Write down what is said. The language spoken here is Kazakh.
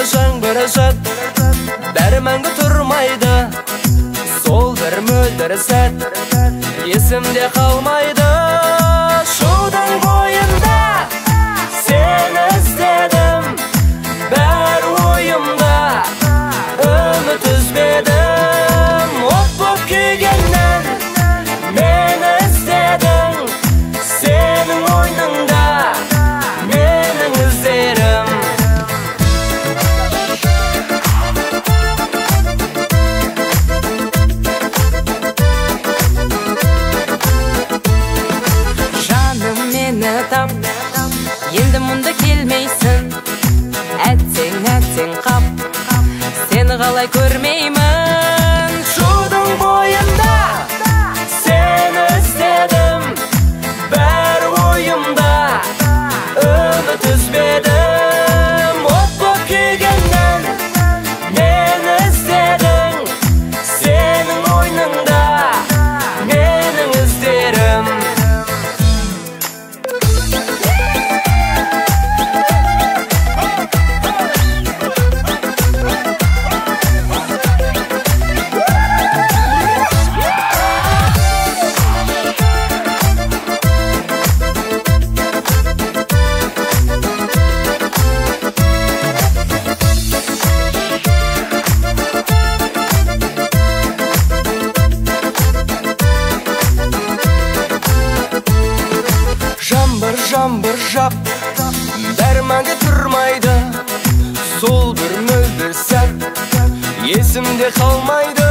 Жаңбырышат бәрі мәңгі тұрмайды, сол бір мөлдір сәт есімде қалмайды. Шудың бойында сені іздедім, бәрі ойымда, үміт үзбедім. От боп күйгеннен мені іздедің, сенің ойныңда менің іздерім. Тап, енді мұнда келмейсің, әттең қап, сені қалай көрмеймін. Шудың бойында сені іздедім, бәрі ойымда, үміт үзбедім. От боп күйгеннен мені іздедің, сенің ойныңда менің іздерім. Жаңбыр жап, бәрі мәңгі тұрмайды, сол бір мөлдір сәт есімде қалмайды.